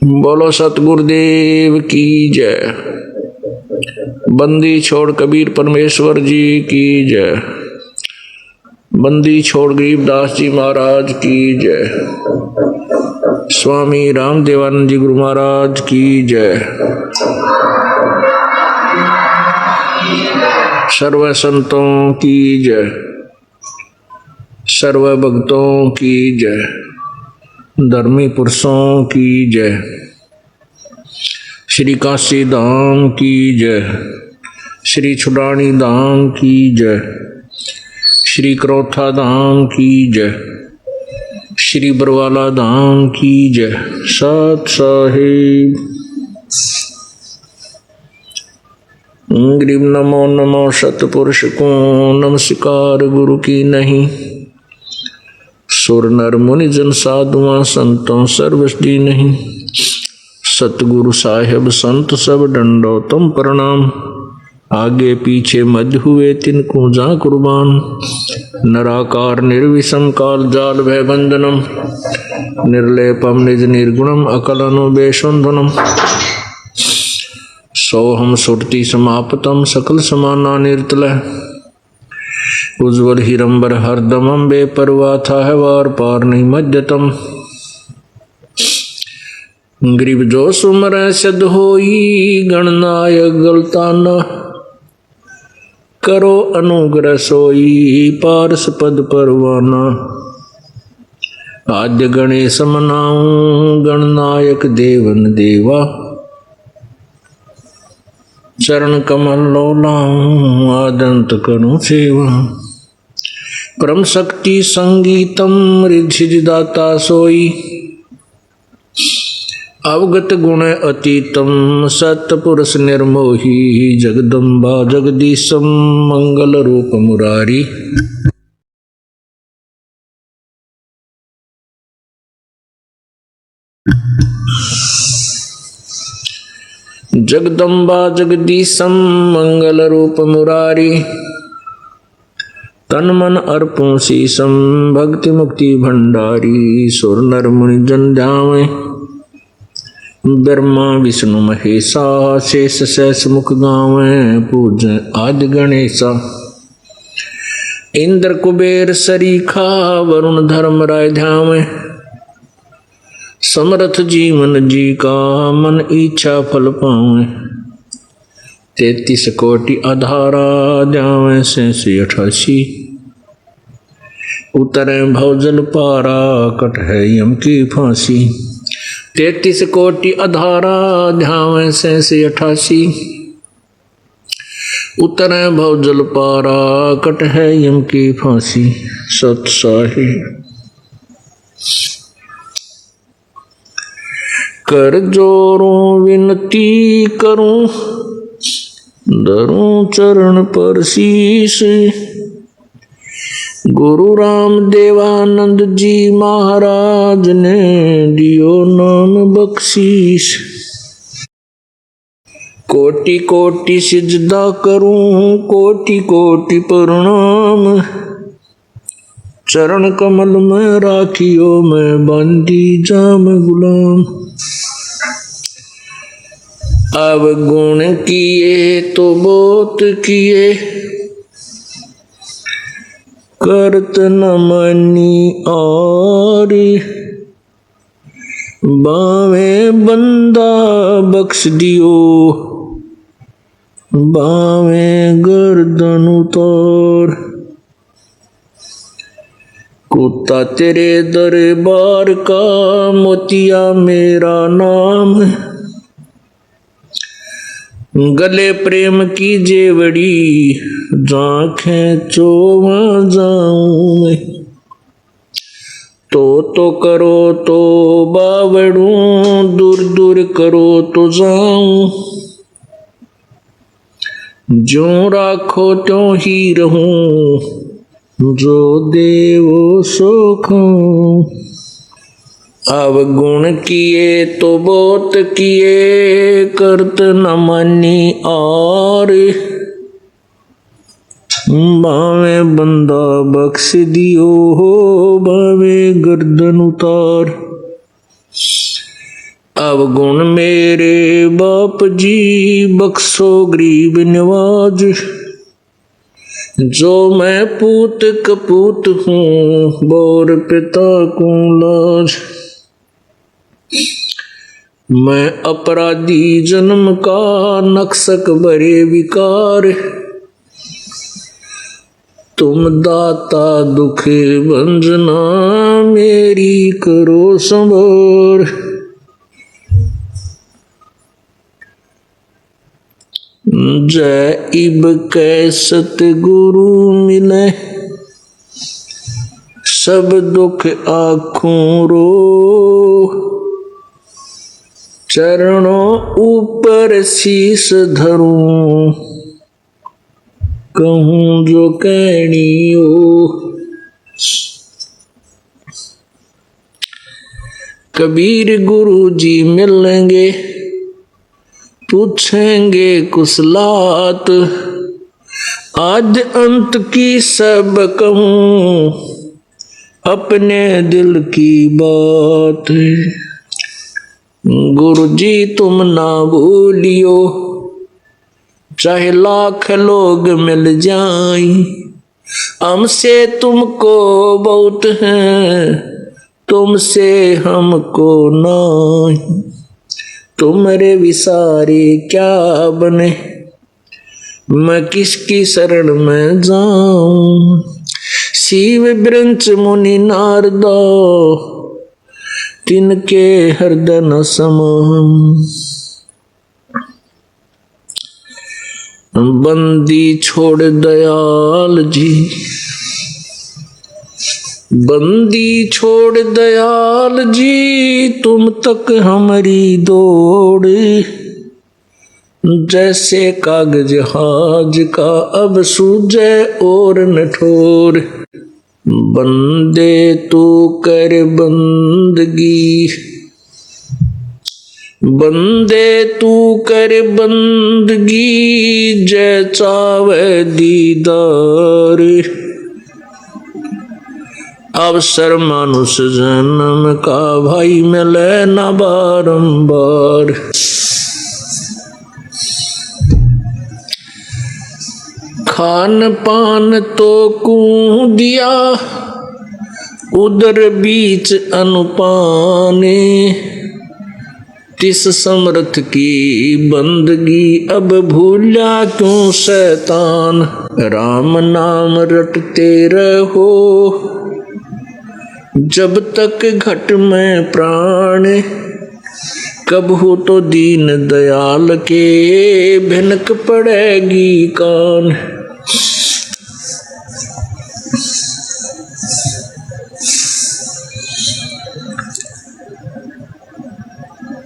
बोलो सतगुरुदेव की जय। बंदी छोड़ कबीर परमेश्वर जी की जय। बंदी छोड़ गरीबदास जी महाराज की जय। स्वामी रामदेवानंद जी गुरु महाराज की जय। सर्व संतों की जय। सर्व भक्तों की जय। धर्मी पुरुषों की जय। श्री काशी धाम की जय। श्री छुड़ानी धाम की जय। श्री क्रोथा धाम की जय। श्री बरवाला धाम की जय। सत साहिब गरीब नमो नमो सतपुरुष को नमस्कार गुरु की नहीं। सुर नर मुनि जन साधुआ संतों सर्वस्ती नहीं। सतगुरु साहेब संत सब डंडो तुम प्रणाम। आगे पीछे मध्य हुए तिनको जा कुर्बान। नराकार निर्विषम काल जाल भय बंधनम। निर्लेपम निज निर्गुणम अकलनो बेशुंधनम। सोहम सुरति समापतम सकल समाना निर्तलय। उज्ज्वल हिरंबर हरदमम बेपरवाह था है वार पार नहीं मध्यतम। गरीब जो सुमर सिद्ध होई गणनायक गलताना। करो अनुग्रह सोई पारस पद परवाना। आद्य गणेश मनाऊं गणनायक देवन देवा। चरण कमल लो लाऊं आदंत करूं सेवा। परम शक्ति संगीतम रिद्धि दाता सोई। अवगत गुण अतीतम सतपुरुष निर्मोही। जगदम्बा जगदीशम मंगल रूप मुरारी। जगदम्बा जगदीशम मंगल रूप मुरारी। तन मन अर्पण शीसम भक्ति मुक्ति भंडारी। सुर नर मुनि जन ध्यावे ब्रह्मा विष्णु महेशा। शेष सहस मुख गावे पूज आदि गणेशा। इंद्र कुबेर सरीखा वरुण धर्म राय ध्यावे। समर्थ जीवन जी का मन इच्छा फल पावे। 33 कोटि आधारा जावे 88। उतरे भवजल पारा कट है यम की फांसी। 33 कोटि आधारा ध्यावे 88। उतरे भवजल पारा कट है यम की फांसी। सत साहिब कर जोरों विनती करूं धरूं चरण पर शीश। गुरु राम देवानंद जी महाराज ने दियो नाम बख्शीश। कोटि कोटि सिजदा करूं कोटि कोटि प्रणाम। चरण कमल में राखियो मैं बंदी जाम गुलाम। अवगुण किए तो बहुत किए करत न मनी और। बावे बंदा बख्श दियो बावे गर्दन उतार। कुत्ता तेरे दरबार का मोतिया मेरा नाम। गले प्रेम की जेवड़ी जाखें चोवा जाऊं मैं। तो करो तो बावड़ूं दूर दूर करो तो जाऊं। जो राखो त्यों ही रहूं जो देवो सो खाऊं। अवगुण किए तो बहुत किए करत न मनी और। बावे बंदा बख्श दियो हो बावे गर्दन उतार। अवगुण मेरे बाप जी बख्शो गरीब नवाज, जो मैं पूत कपूत हूँ बोर पिता को लाज। मैं अपराधी जन्म का नक्सक भरे विकार, तुम दाता दुख भंजना मेरी करो संभार। जय इब कै सतगुरु मिले, सब दुख आँखों रो, चरणों ऊपर शीस धरूं, कहूँ जो कहनी हो। कबीर गुरु जी मिलेंगे पूछेंगे कुशलात, आद अंत की सब कहूँ अपने दिल की बात। गुरु जी तुम ना भूलियो, चाहे लाख लोग मिल जाएं, हमसे तुमको बहुत है, तुमसे हमको नहीं। तुम्हारे विसारे क्या बने, मैं किसकी शरण में जाऊं। शिव वृंच मुनि नारदा, तिनके हृदय न समाऊं। बंदी छोड़ दयाल जी, बंदी छोड़ दयाल जी, तुम तक हमारी दौड़, जैसे कागज हाज का अब सूझे और न ठोर। बंदे तू कर बंदगी, बंदे तू कर बंदगी, जय चावे दीदार। अवसर मानुष जन्म का भाई मिले न बारंबार। खान पान तो कू दिया, उदर बीच अनुपाने, तिस समर्थ की बंदगी अब भूला क्यों शैतान। राम नाम रटते रहो जब तक घट में प्राण, कब हो तो दीन दयाल के भिनक पड़ेगी कान।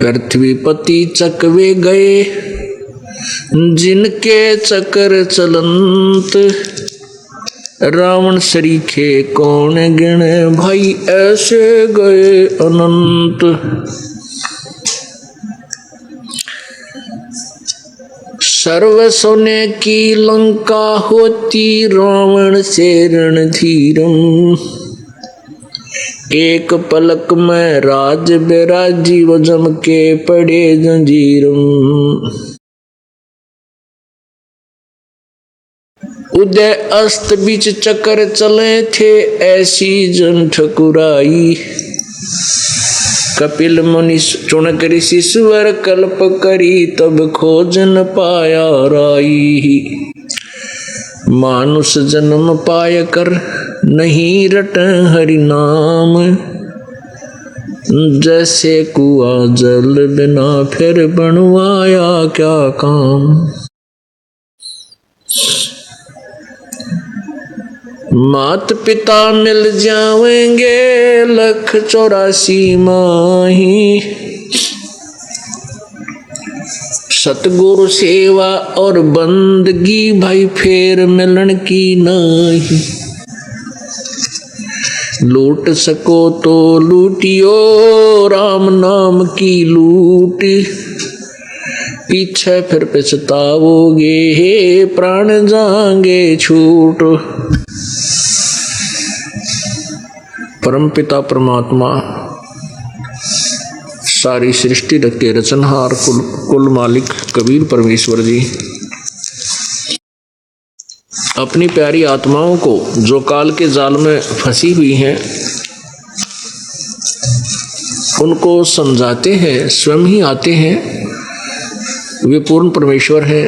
पृथ्वीपति चकवे गए जिनके चक्र चलंत, रावण सरीखे कौन गिने भाई ऐसे गए अनंत। सर्व सोने की लंका होती रावण से रणधीरम, एक पलक में राज बिराजी वो जम के पड़े जंजीरम। उदय अस्त बीच चक्कर चले थे ऐसी जन ठकुराई, कपिल मुनि चुनक ऋषि सुवर कल्प करी तब खोज न पाया राई। मानुष जन्म पाय कर नहीं रट हरि नाम, जैसे कुआ जल बिना फिर बनवाया क्या काम। मात पिता मिल जावेंगे 184 माही, सतगुरु सेवा और बंदगी भाई फेर मिलन की नहीं। लूट सको तो लूटियो राम नाम की लूट, पीछे फिर पछताओगे प्राण जाएंगे छूट। परमपिता परमात्मा सारी सृष्टि के रचनहार कुल मालिक कबीर परमेश्वर जी अपनी प्यारी आत्माओं को जो काल के जाल में फंसी हुई हैं उनको समझाते हैं, स्वयं ही आते हैं। वे पूर्ण परमेश्वर हैं,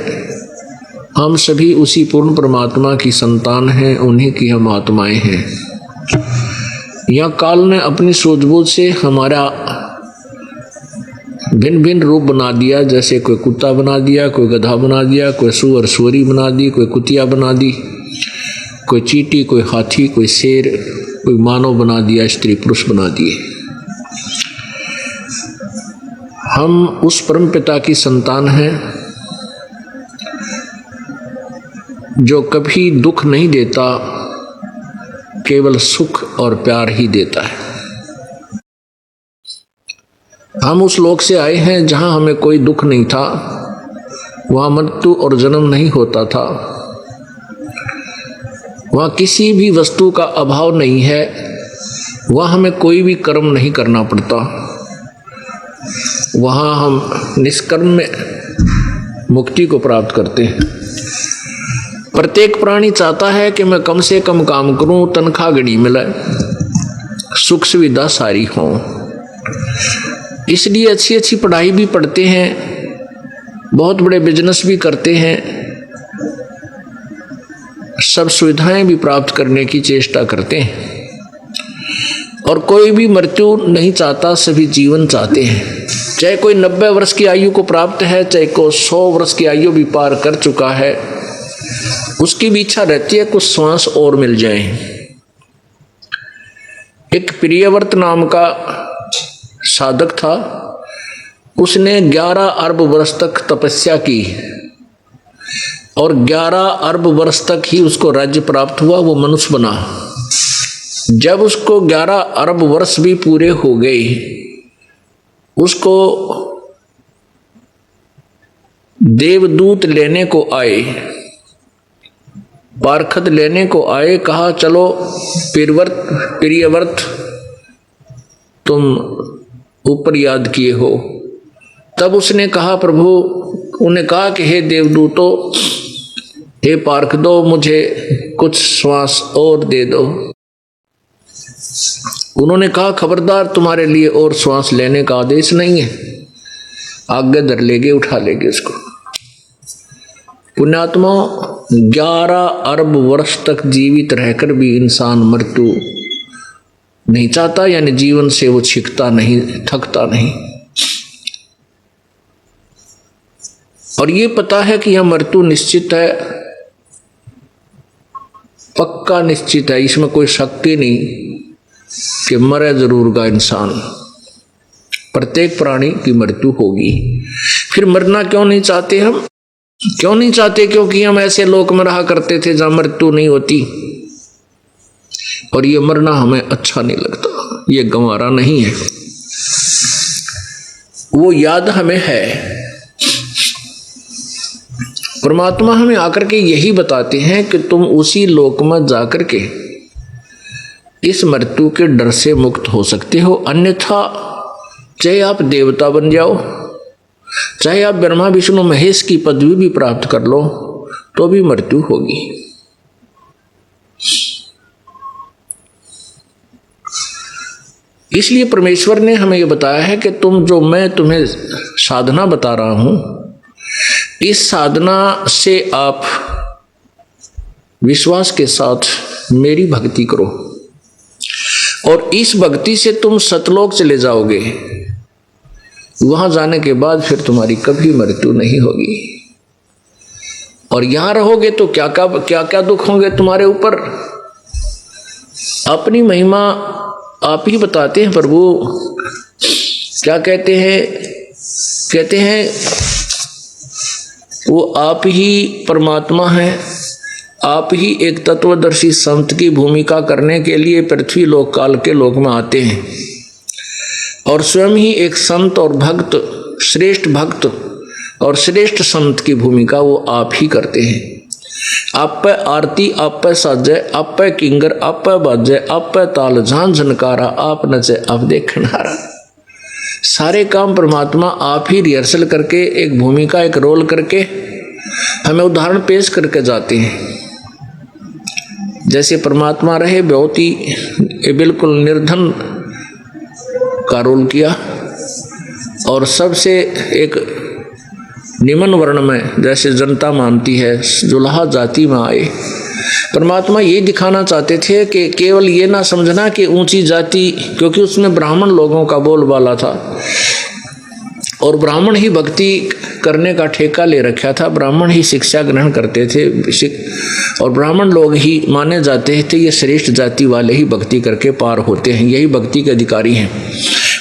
हम सभी उसी पूर्ण परमात्मा की संतान हैं, उन्हीं की हम आत्माएं हैं। यह काल ने अपनी सूझबूझ से हमारा भिन्न भिन्न रूप बना दिया। जैसे कोई कुत्ता बना दिया, कोई गधा बना दिया, कोई सुअर सुअरी बना दी, कोई कुतिया बना दी, कोई चींटी, कोई हाथी, कोई शेर, कोई मानव बना दिया, स्त्री पुरुष बना दिए। हम उस परम पिता की संतान हैं जो कभी दुख नहीं देता, केवल सुख और प्यार ही देता है। हम उस लोक से आए हैं जहां हमें कोई दुख नहीं था, वहां मृत्यु और जन्म नहीं होता था, वहां किसी भी वस्तु का अभाव नहीं है, वहां हमें कोई भी कर्म नहीं करना पड़ता, वहां हम निष्कर्म में मुक्ति को प्राप्त करते हैं। प्रत्येक प्राणी चाहता है कि मैं कम से कम काम करूं, तनख्वाह घड़ी मिले, सुख सुविधा सारी हो, इसलिए अच्छी अच्छी पढ़ाई भी पढ़ते हैं, बहुत बड़े बिजनेस भी करते हैं, सब सुविधाएं भी प्राप्त करने की चेष्टा करते हैं। और कोई भी मृत्यु नहीं चाहता, सभी जीवन चाहते हैं। चाहे कोई 90 वर्ष की आयु को प्राप्त है, चाहे कोई 100 वर्ष की आयु भी पार कर चुका है, उसकी भी इच्छा रहती है कुछ श्वास और मिल जाए। एक प्रियव्रत नाम का साधक था, उसने 11 अरब वर्ष तक तपस्या की और 11 अरब वर्ष तक ही उसको राज्य प्राप्त हुआ, वो मनुष्य बना। जब उसको 11 अरब वर्ष भी पूरे हो गए, उसको देवदूत लेने को आए, पारखद लेने को आए। कहा चलो प्रियव्रत तुम ऊपर याद किए हो। तब उसने कहा प्रभु, उन्हें कहा कि हे देवदूतों, हे पारखदो, मुझे कुछ श्वास और दे दो। उन्होंने कहा खबरदार, तुम्हारे लिए और श्वास लेने का आदेश नहीं है, आगे धर लेगे, उठा लेगे उसको। पुण्यात्मा, 11 अरब वर्ष तक जीवित रहकर भी इंसान मृत्यु नहीं चाहता, यानी जीवन से वो छिकता नहीं, थकता नहीं। और ये पता है कि यह मृत्यु निश्चित है, पक्का निश्चित है, इसमें कोई शक ही नहीं कि मरे जरूर गा इंसान। प्रत्येक प्राणी की मृत्यु होगी। फिर मरना क्यों नहीं चाहते हम? क्यों नहीं चाहते? क्योंकि हम ऐसे लोक में रहा करते थे जहां मृत्यु नहीं होती, और ये मरना हमें अच्छा नहीं लगता, ये गंवारा नहीं है। वो याद हमें है। परमात्मा हमें आकर के यही बताते हैं कि तुम उसी लोक में जाकर के इस मृत्यु के डर से मुक्त हो सकते हो। अन्यथा चाहे आप देवता बन जाओ, चाहे आप ब्रह्मा विष्णु महेश की पदवी भी प्राप्त कर लो, तो भी मृत्यु होगी। इसलिए परमेश्वर ने हमें यह बताया है कि मैं तुम्हें साधना बता रहा हूं, इस साधना से आप विश्वास के साथ मेरी भक्ति करो, और इस भक्ति से तुम सतलोक चले जाओगे। वहां जाने के बाद फिर तुम्हारी कभी मृत्यु नहीं होगी। और यहां रहोगे तो क्या क्या दुख होंगे तुम्हारे ऊपर, अपनी महिमा आप ही बताते हैं। प्रभु क्या कहते हैं वो आप ही परमात्मा हैं, आप ही एक तत्वदर्शी संत की भूमिका करने के लिए पृथ्वी लोक काल के लोक में आते हैं, और स्वयं ही एक संत और भक्त, श्रेष्ठ भक्त और श्रेष्ठ संत की भूमिका वो आप ही करते हैं। आप पे आरती, आप पे साजे, आप पे किंगर, आप पे बाजे, आप पे ताल, झांझ झनकारा, आप नचे आप देखनारा। सारे काम परमात्मा आप ही रिहर्सल करके एक भूमिका एक रोल करके हमें उदाहरण पेश करके जाते हैं। जैसे परमात्मा रहे बहुत ही बिल्कुल निर्धन का रोल किया और सबसे एक निम्न वर्ण में जैसे जनता मानती है जुल्हा जाति में आए। परमात्मा ये दिखाना चाहते थे कि केवल ये ना समझना कि ऊंची जाति, क्योंकि उसमें ब्राह्मण लोगों का बोलबाला था और ब्राह्मण ही भक्ति करने का ठेका ले रखा था, ब्राह्मण ही शिक्षा ग्रहण करते थे और ब्राह्मण लोग ही माने जाते थे ये श्रेष्ठ जाति वाले ही भक्ति करके पार होते हैं, यही भक्ति के अधिकारी हैं।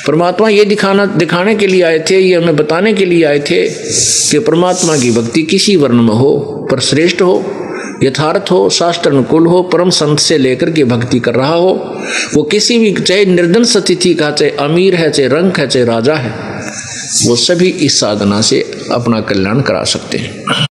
परमात्मा ये दिखाने के लिए आए थे, ये हमें बताने के लिए आए थे कि परमात्मा की भक्ति किसी वर्ण में हो पर श्रेष्ठ हो, यथार्थ हो, शास्त्र अनुकूल हो, परम संत से लेकर के भक्ति कर रहा हो, वो किसी भी चाहे निर्धन स्थिति का, चाहे अमीर है, चाहे रंक है, चाहे राजा है, वो सभी इस साधना से अपना कल्याण करा सकते हैं।